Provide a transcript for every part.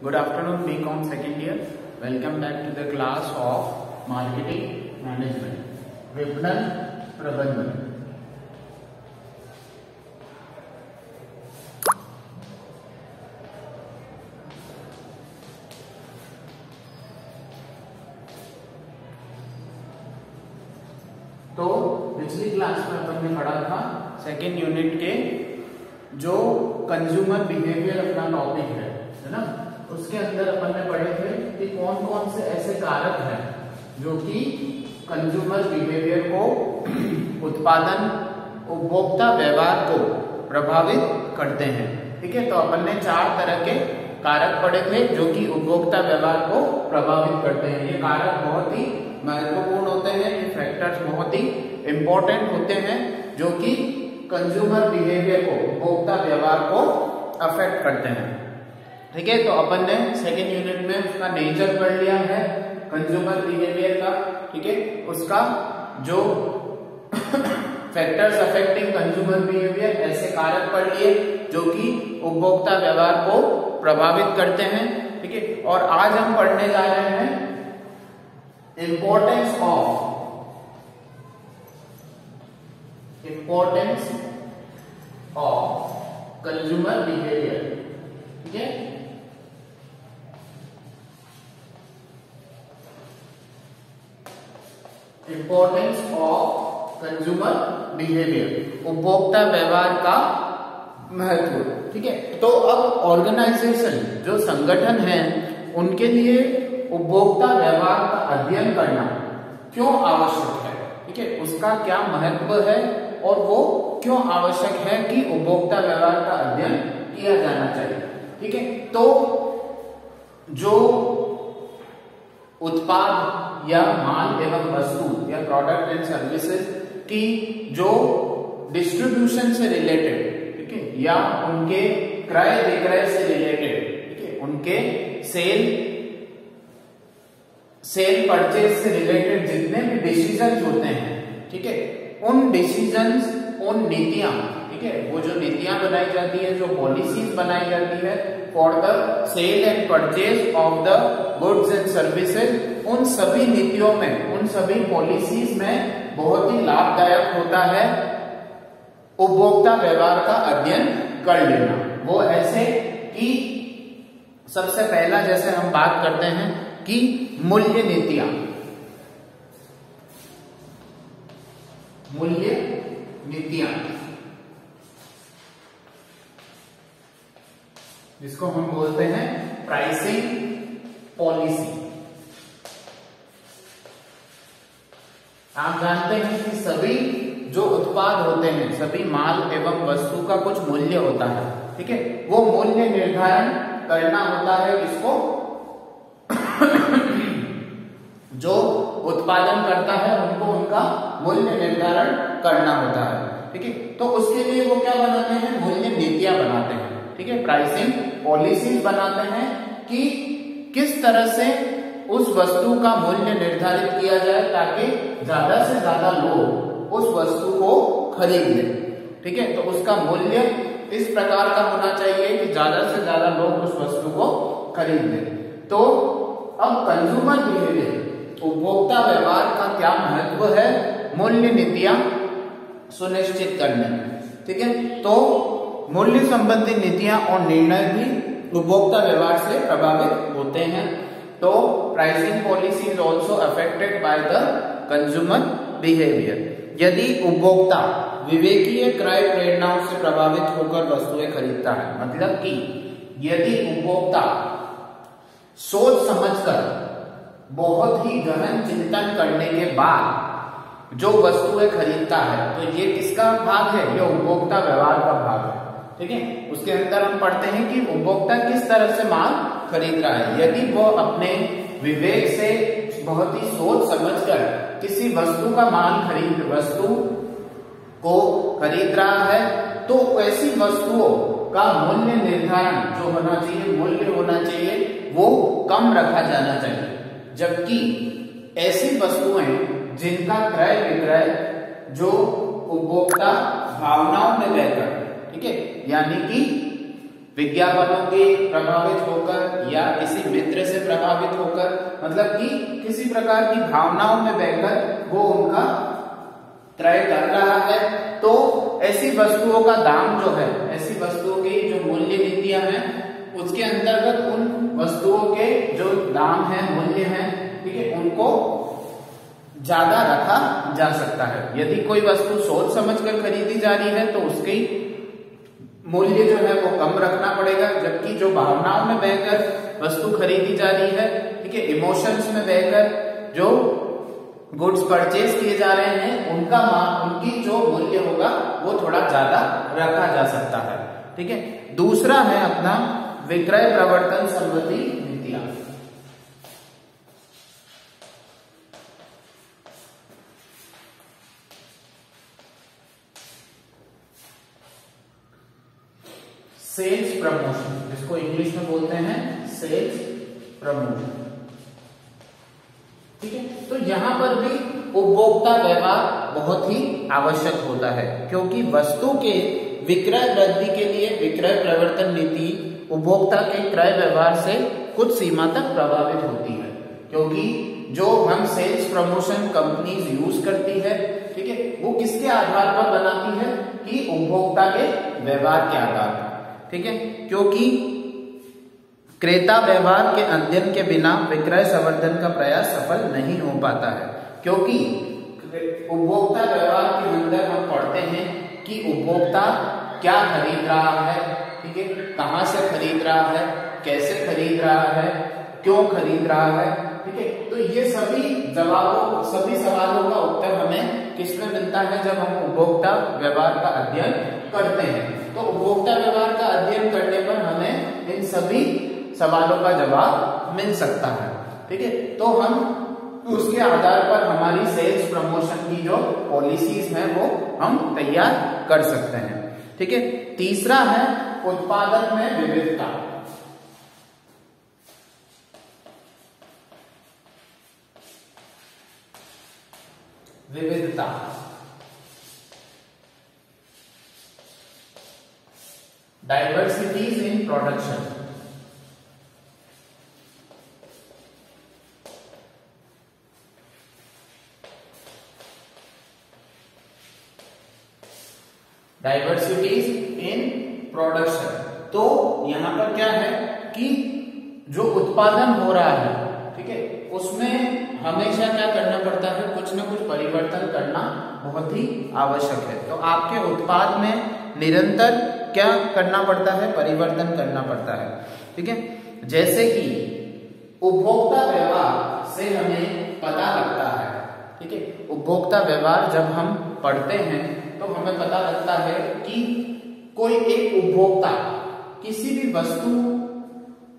Good afternoon, BCom second year. Welcome back to the class of Marketing Management, विपणन प्रबंधन। तो पिछली class में अपन ने पढ़ा था सेकेंड यूनिट के जो कंज्यूमर बिहेवियर अपना टॉपिक है ना, उसके अंदर अपन ने पढ़े थे कि कौन कौन से ऐसे कारक हैं जो कि कंज्यूमर बिहेवियर को, उत्पादन, उपभोक्ता व्यवहार को प्रभावित करते हैं। ठीक है, तो अपन ने 4 तरह के कारक पढ़े थे जो कि उपभोक्ता व्यवहार को प्रभावित करते हैं। ये कारक बहुत ही महत्वपूर्ण होते हैं, ये फैक्टर्स बहुत ही इंपॉर्टेंट होते हैं जो कि कंज्यूमर बिहेवियर को, उपभोक्ता व्यवहार को अफेक्ट करते हैं। ठीक है, तो अपन ने सेकेंड यूनिट में उसका नेचर पढ़ लिया है कंज्यूमर बिहेवियर का। ठीक है, उसका जो फैक्टर्स अफेक्टिंग कंज्यूमर बिहेवियर, ऐसे कारक पढ़ लिए जो कि उपभोक्ता व्यवहार को प्रभावित करते हैं। ठीक है, और आज हम पढ़ने जा रहे हैं इंपॉर्टेंस ऑफ कंज्यूमर बिहेवियर। ठीक है, इंपॉर्टेंस ऑफ कंज्यूमर बिहेवियर, उपभोक्ता व्यवहार का महत्व। ठीक है, तो अब ऑर्गेनाइजेशन, जो संगठन है, उनके लिए उपभोक्ता व्यवहार का अध्ययन करना क्यों आवश्यक है। ठीक है, उसका क्या महत्व है और वो क्यों आवश्यक है कि उपभोक्ता व्यवहार का अध्ययन किया जाना चाहिए। ठीक है, तो जो उत्पाद या माल एवं वस्तु या प्रोडक्ट एंड सर्विसेज की जो डिस्ट्रीब्यूशन से रिलेटेड, ठीक है, या उनके क्रय विक्रय से रिलेटेड, ठीक है, उनके सेल परचेज से रिलेटेड जितने भी डिसीजंस होते हैं, ठीक है, उन डिसीजंस, उन नीतियां, ठीक है, वो जो नीतियां बनाई जाती है, जो पॉलिसीज बनाई जाती है for the sale and purchase of the goods and services, उन सभी नीतियों में, उन सभी पॉलिसीज में बहुत ही लाभदायक होता है उपभोक्ता व्यवहार का अध्ययन कर लेना। वो ऐसे कि सबसे पहला जैसे हम बात करते हैं कि मूल्य नीतियां, जिसको हम बोलते हैं प्राइसिंग पॉलिसी। आप जानते हैं कि सभी जो उत्पाद होते हैं, सभी माल एवं वस्तु का कुछ मूल्य होता है। ठीक है, वो मूल्य निर्धारण करना होता है किसको? जो उत्पादन करता है उनको उनका मूल्य निर्धारण करना होता है। ठीक है, तो उसके लिए वो क्या बनाते हैं? मूल्य नीतियां बनाते हैं। ठीक है, प्राइसिंग पॉलिसीज बनाते हैं कि किस तरह से उस वस्तु का मूल्य निर्धारित किया जाए ताकि ज्यादा से ज्यादा लोग उस वस्तु को खरीद लें। ठीक है, तो उसका मूल्य इस प्रकार का होना चाहिए कि ज्यादा से ज्यादा लोग उस वस्तु को खरीद लें। तो अब कंज्यूमर बिहेवियर, उपभोक्ता व्यवहार का क्या महत्व है मूल्य नीतियां सुनिश्चित करने में। ठीक है, तो मूल्य संबंधी नीतियां और निर्णय भी उपभोक्ता व्यवहार से प्रभावित होते हैं। तो pricing policy is also affected by the consumer behaviour. यदि उपभोक्ता विवेकीय क्रय प्रेरणाओं से प्रभावित होकर वस्तुएं खरीदता है, मतलब कि यदि उपभोक्ता सोच समझकर, बहुत ही गहन चिंतन करने के बाद जो वस्तुएं खरीदता है, तो ये किसका भाग है? ये उपभोक्ता व्यवहार का भाग है। ठीक है, उसके अंदर हम पढ़ते हैं कि उपभोक्ता किस तरह से माल खरीद रहा है। यदि वो अपने विवेक से, बहुत ही सोच समझकर किसी वस्तु का वस्तु को खरीद रहा है, तो ऐसी वस्तुओं का मूल्य निर्धारण जो होना चाहिए, मूल्य होना चाहिए, वो कम रखा जाना चाहिए। जबकि ऐसी वस्तुएं जिनका क्रय विक्रय जो उपभोक्ता भावनाओं में बहकर, ठीक है, यानी कि विज्ञापनों के प्रभावित होकर या किसी मित्र से प्रभावित होकर, मतलब कि किसी प्रकार की भावनाओं में बहकर वो उनका क्रय कर रहा है, तो ऐसी वस्तुओं का दाम जो है, ऐसी वस्तुओं की जो मूल्य नीतियां हैं उसके अंतर्गत उन वस्तुओं के जो दाम है, मूल्य है, ठीक है, उनको ज्यादा रखा जा सकता है। यदि कोई वस्तु सोच समझकर खरीदी जा रही है तो उसकी मूल्य जो है वो कम रखना पड़ेगा, जबकि जो भावनाओं में बहकर वस्तु खरीदी जा रही है, ठीक है, इमोशंस में बहकर जो गुड्स परचेज किए जा रहे हैं उनकी जो मूल्य होगा वो थोड़ा ज्यादा रखा जा सकता है, ठीक है। दूसरा है अपना विक्रय प्रवर्तन संबंधी नीतियां। सेल्स प्रमोशन, जिसको इंग्लिश में बोलते हैं सेल्स प्रमोशन, ठीक है। तो यहां पर भी उपभोक्ता व्यवहार बहुत ही आवश्यक होता है, क्योंकि वस्तु के विक्रय वृद्धि के लिए विक्रय प्रवर्तन नीति उपभोक्ता के क्रय व्यवहार से कुछ सीमा तक प्रभावित होती है, क्योंकि जो हम सेल्स प्रमोशन कंपनीज यूज करती है, ठीक है, वो किसके आधार पर बनाती है कि उपभोक्ता के व्यवहार के आधार पर, ठीक है, क्योंकि क्रेता व्यवहार के अध्ययन के बिना विक्रय संवर्धन का प्रयास सफल नहीं हो पाता है, क्योंकि उपभोक्ता व्यवहार के अंदर हम पढ़ते हैं कि उपभोक्ता क्या खरीद रहा है, ठीक है, कहां से खरीद रहा है, कैसे खरीद रहा है, क्यों खरीद रहा है, ठीक है। तो ये सभी सवालों का उत्तर हमें किसमें मिलता है, जब हम उपभोक्ता व्यवहार का अध्ययन करते हैं। तो उपभोक्ता व्यवहार का अध्ययन करने पर हमें इन सभी सवालों का जवाब मिल सकता है, ठीक है। तो हम उसके आधार पर हमारी सेल्स प्रमोशन की जो पॉलिसीज हैं वो हम तैयार कर सकते हैं, ठीक है। तीसरा है उत्पादन में विविधता। विविधता diversities in production. Diversities in production, तो यहां पर क्या है कि जो उत्पादन हो रहा है, ठीक है, उसमें हमेशा क्या करना पड़ता है, कुछ ना कुछ परिवर्तन करना बहुत ही आवश्यक है। तो आपके उत्पाद में निरंतर क्या करना पड़ता है, परिवर्तन करना पड़ता है, ठीक है। जैसे कि उपभोक्ता व्यवहार से हमें पता लगता है, ठीक है, उपभोक्ता व्यवहार जब हम पढ़ते हैं तो हमें पता लगता है कि कोई एक उपभोक्ता किसी भी वस्तु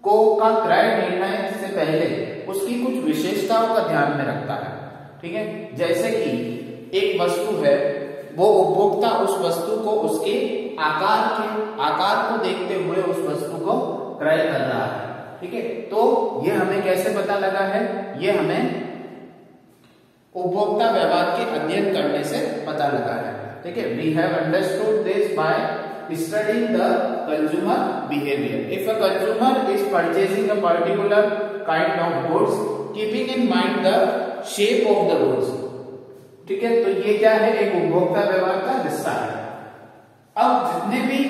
को का क्रय निर्णय से पहले उसकी कुछ विशेषताओं का ध्यान में रखता है, ठीक है। जैसे कि एक वस्तु है, वो उपभोक्ता उस वस्तु को उसके आकार को देखते हुए उस वस्तु को क्रय कर रहा है, ठीक है। तो ये हमें कैसे पता लगा है, ये हमें उपभोक्ता व्यवहार के अध्ययन करने से पता लगा है, ठीक है। We have understood this by studying the consumer behavior. If a consumer is purchasing a particular kind of goods, keeping in mind the shape of the goods, ठीक है, तो ये क्या है, एक उपभोक्ता व्यवहार का हिस्सा है। अब जितने भी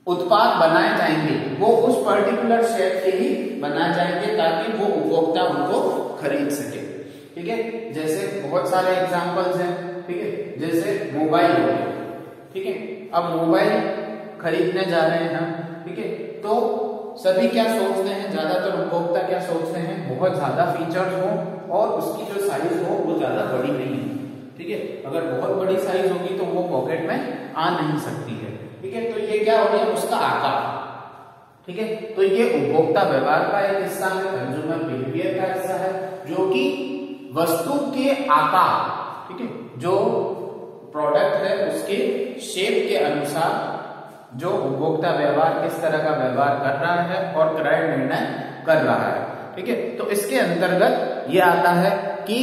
उत्पाद बनाए जाएंगे वो उस पर्टिकुलर शेप के ही बनाए जाएंगे ताकि वो उपभोक्ता उनको खरीद सके, ठीक है। जैसे बहुत सारे एग्जांपल्स हैं, ठीक है, जैसे मोबाइल हो गया, ठीक है। अब मोबाइल खरीदने जा रहे हैं, ठीक है, तो सभी क्या सोचते हैं, ज्यादातर उपभोक्ता क्या सोचते हैं, बहुत ज्यादा फीचर्स हो और उसकी जो साइज हो वो ज्यादा बड़ी नहीं है, ठीक है। अगर बहुत बड़ी साइज होगी तो वो पॉकेट में आ नहीं सकती है, ठीक है। तो ये क्या हो गया, उसका आकार, ठीक है। तो ये उपभोक्ता व्यवहार का एक हिस्सा है, कंज्यूमर बिहेवियर का हिस्सा है, जो कि वस्तु के आकार, ठीक है, जो प्रोडक्ट है उसके शेप के अनुसार जो उपभोक्ता व्यवहार किस तरह का व्यवहार कर रहा है और क्रय निर्णय कर रहा है, ठीक है। तो इसके अंतर्गत ये आता है कि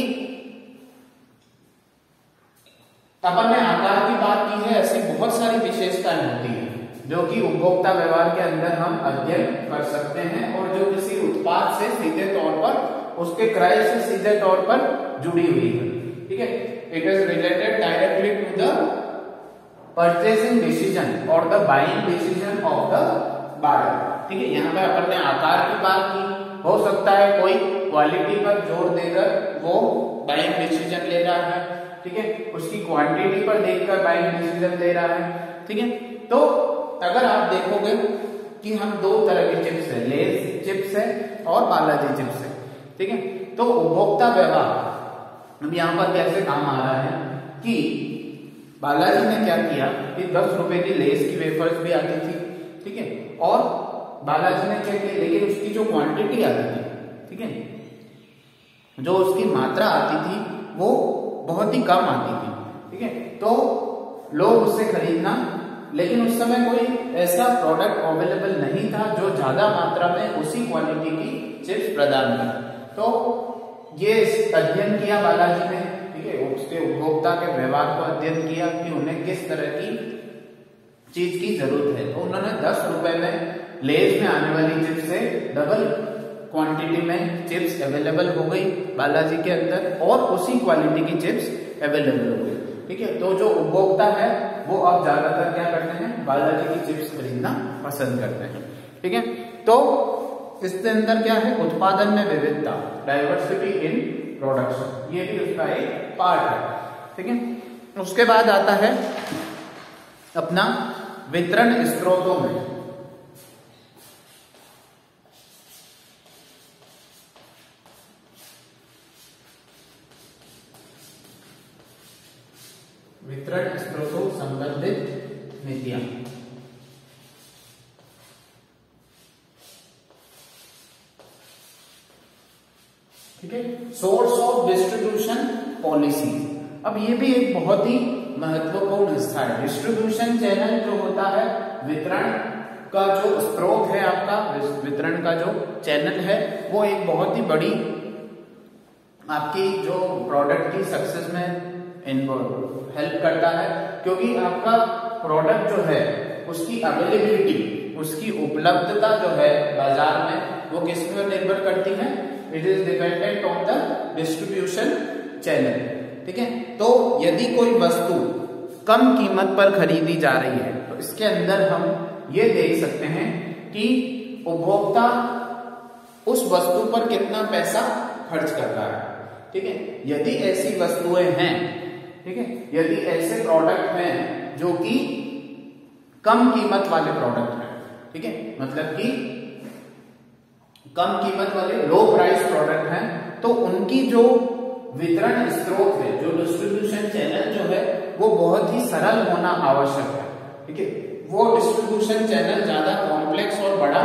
अपन ने आकार की बात की है, ऐसी बहुत सारी विशेषताएं होती हैं जो कि उपभोक्ता व्यवहार के अंदर हम अध्ययन कर सकते हैं और जो किसी उत्पाद से सीधे तौर पर उसके क्रय से सीधे तौर पर जुड़ी हुई है। ठीक है, it is related directly to the purchasing decision और the buying decision of the buyer. ठीक है, यहाँ पे अपन ने आकार की बात की, हो सकता है कोई क्वालिटी पर जोर देकर वो बाइंग डिसीजन ले रहा है। ठीक है, उसकी क्वांटिटी पर देखकर बाइंग डिसीजन ले रहा है। ठीक है, तो अगर आप देखोगे कि हम दो तरह के चिप्स है, लेज चिप्स है और बालाजी चिप्स है। ठीक है, तो उपभोक्ता व्यवहार अब यहाँ पर कैसे काम आ रहा है कि बालाजी ने क्या किया कि 10 रुपए की लेस की वेफर्स भी आती थी। ठीक है, और बालाजी ने क्या किया, लेकिन उसकी जो क्वांटिटी आती थी, ठीक है, जो उसकी मात्रा आती थी वो बहुत ही कम आती थी। ठीक है, तो लोग उससे खरीदना, लेकिन उस समय कोई ऐसा प्रोडक्ट अवेलेबल नहीं था जो ज्यादा मात्रा में उसी क्वालिटी की चिप्स प्रदान करे। तो ये अध्ययन किया बालाजी ने, ठीक है, उसके उपभोक्ता के व्यवहार को अध्ययन किया कि उन्हें किस तरह की चीज की जरूरत है। तो उन्होंने 10 रुपए में लेज में आने वाली चिप्स से डबल क्वांटिटी में चिप्स अवेलेबल हो गई बालाजी के अंदर और उसी क्वालिटी की चिप्स अवेलेबल हो गई। ठीक है, तो जो उपभोक्ता है वो अब ज्यादातर क्या करते हैं, बालाजी की चिप्स खरीदना पसंद करते हैं। ठीक है, तो इसके अंदर क्या है, उत्पादन में विविधता, डाइवर्सिटी इन प्रोडक्शन, ये भी उसका एक पार्ट है। ठीक है, उसके बाद आता है अपना वितरण स्रोतों में। वितरण स्रोतों संबंधित नीतियां। ठीक है, सोर्स ऑफ डिस्ट्रीब्यूशन पॉलिसी, अब ये भी एक बहुत ही महत्वपूर्ण हिस्सा है। डिस्ट्रीब्यूशन चैनल जो होता है, वितरण का जो स्रोत है आपका, वितरण का जो चैनल है, वो एक बहुत ही बड़ी आपकी जो प्रोडक्ट की सक्सेस में हेल्प करता है, क्योंकि आपका प्रोडक्ट जो है उसकी अवेलेबिलिटी, उसकी उपलब्धता जो है बाजार में, वो किस पर निर्भर करती है, it is dependent on the distribution channel. ठीक है, तो यदि कोई वस्तु कम कीमत पर खरीदी जा रही है तो इसके अंदर हम ये देख सकते हैं कि उपभोक्ता उस वस्तु पर कितना पैसा खर्च कर रहा है। ठीक है, यदि ऐसी वस्तुएं हैं, ठीक है, यदि ऐसे प्रोडक्ट हैं जो कि कम कीमत वाले प्रोडक्ट हैं, ठीक है, मतलब कि कम कीमत वाले लो प्राइस प्रोडक्ट हैं, तो उनकी जो वितरण स्रोत है, जो डिस्ट्रीब्यूशन चैनल जो है, वो बहुत ही सरल होना आवश्यक है। ठीक है, वो डिस्ट्रीब्यूशन चैनल ज्यादा कॉम्प्लेक्स और बड़ा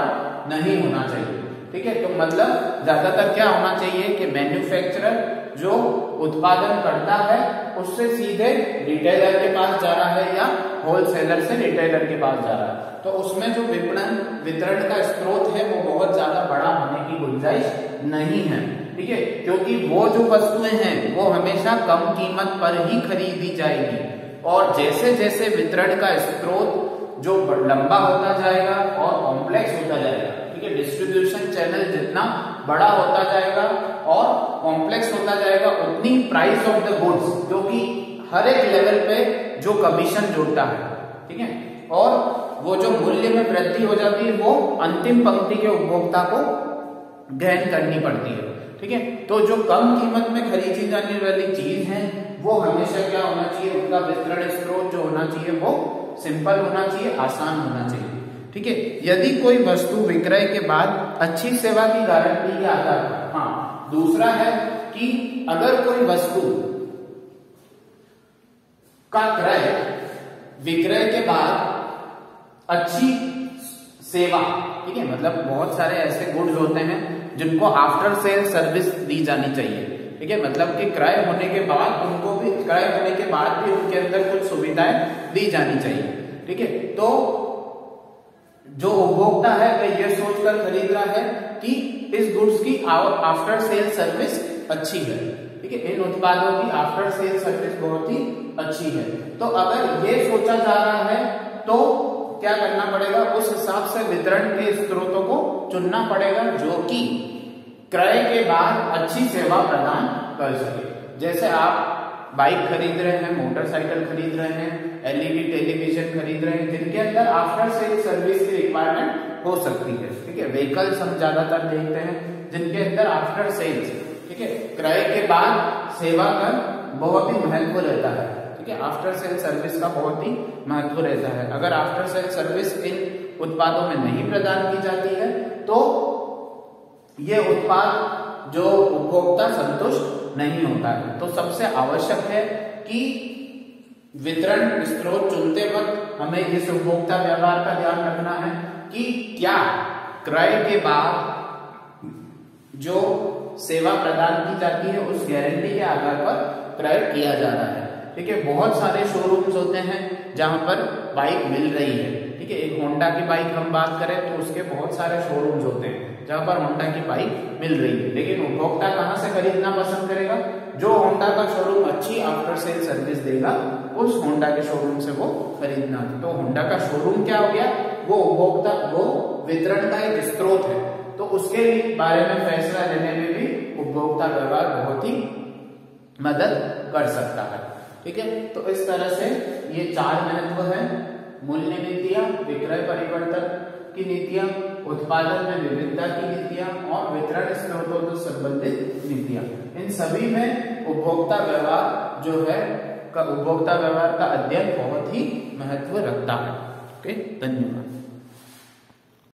नहीं होना चाहिए। ठीक है, तो मतलब ज्यादातर क्या होना चाहिए कि मैन्युफैक्चरर जो उत्पादन करता है उससे सीधे रिटेलर के पास जा रहा है या होलसेलर से रिटेलर के पास जा रहा है, तो उसमें जो वितरण का स्रोत है वो बहुत ज्यादा बड़ा होने की गुंजाइश नहीं है। ठीक है, क्योंकि वो जो वस्तुएं हैं वो हमेशा कम कीमत पर ही खरीदी जाएगी, और जैसे जैसे वितरण का स्रोत जो लंबा होता जाएगा और कॉम्प्लेक्स होता जाएगा, ठीक है, डिस्ट्रीब्यूशन चैनल जितना बड़ा होता जाएगा और कॉम्प्लेक्स होता जाएगा, उतनी प्राइस ऑफ द गुड्स, जो कि हर एक लेवल पे जो कमीशन जुड़ता है, ठीक है, और वो जो मूल्य में वृद्धि हो जाती है वो अंतिम पंक्ति के उपभोक्ता को ग्रहण करनी पड़ती है। ठीक है, तो जो कम कीमत में खरीदी जाने वाली चीज है वो हमेशा क्या होना चाहिए, उनका वितरण स्रोत जो होना चाहिए वो सिंपल होना चाहिए, आसान होना चाहिए। ठीक है, यदि कोई वस्तु विक्रय के बाद अच्छी सेवा की गारंटी के आधार पर, हाँ, दूसरा है कि अगर कोई वस्तु का क्रय विक्रय के बाद अच्छी सेवा, ठीक है, मतलब बहुत सारे ऐसे गुड्स होते हैं जिनको आफ्टर सेल सर्विस दी जानी चाहिए। ठीक है, मतलब कि क्रय होने के बाद उनको भी, क्रय होने के बाद भी उनके अंदर कुछ सुविधाएं दी जानी चाहिए। ठीक है, तो जो उपभोक्ता है वह यह सोचकर खरीद रहा है कि इस गुड्स की आफ्टर सेल सर्विस अच्छी है। ठीक है, इन उत्पादों की आफ्टर सेल सर्विस बहुत ही अच्छी है। तो अगर ये सोचा जा रहा है तो क्या करना पड़ेगा, उस हिसाब से वितरण के स्रोतों को चुनना पड़ेगा जो कि क्रय के बाद अच्छी सेवा प्रदान कर सके। जैसे आप बाइक खरीद रहे हैं, मोटरसाइकिल खरीद रहे हैं, एलईडी टेलीविजन खरीद रहे हैं, जिनके अंदर आफ्टर सेल सर्विस की रिक्वायरमेंट हो सकती है। ठीक है, व्हीकल्स हम ज्यादातर देखते हैं जिनके अंदर आफ्टर सेल्स, ठीक है, क्रय के बाद सेवा का बहुत ही महत्व रहता है। ठीक है, आफ्टर सेल सर्विस का बहुत ही महत्व रहता है। अगर आफ्टर सेल सर्विस इन उत्पादों में नहीं प्रदान की जाती है तो ये उत्पाद जो उपभोक्ता संतुष्ट नहीं होता है। तो सबसे आवश्यक है कि वितरण स्रोत चुनते वक्त हमें इस उपभोक्ता व्यवहार का ध्यान रखना है कि क्या क्रय के बाद जो सेवा प्रदान की जाती है उस गारंटी के आधार पर क्रय किया जा रहा है। ठीक है, बहुत सारे शोरूम्स होते हैं जहां पर बाइक मिल रही है। ठीक है, एक होंडा की बाइक हम बात करें तो उसके बहुत सारे शोरूम्स होते हैं जहां पर होंडा की बाइक मिल रही है, लेकिन उपभोक्ता कहां से खरीदना पसंद करेगा, जो होंडा का शोरूम अच्छी आफ्टर सेल सर्विस देगा उस होंडा के शोरूम से वो खरीदना। तो होंडा का शोरूम क्या हो गया, वो उपभोक्ता, वो वितरण का एक स्रोत है। तो उसके बारे में फैसला लेने में भी उपभोक्ता व्यवहार बहुत ही मदद कर सकता है। ठीक है, तो इस तरह से ये 4 महत्व है, मूल्य नीतियां, विक्रय परिवर्तन की नीतियां, उत्पादन में विविधता की नीतियां और वितरण स्रोतों से संबंधित नीतियां। इन सभी में उपभोक्ता व्यवहार जो है उपभोक्ता व्यवहार का अध्ययन बहुत ही महत्व रखता है। ओके, धन्यवाद।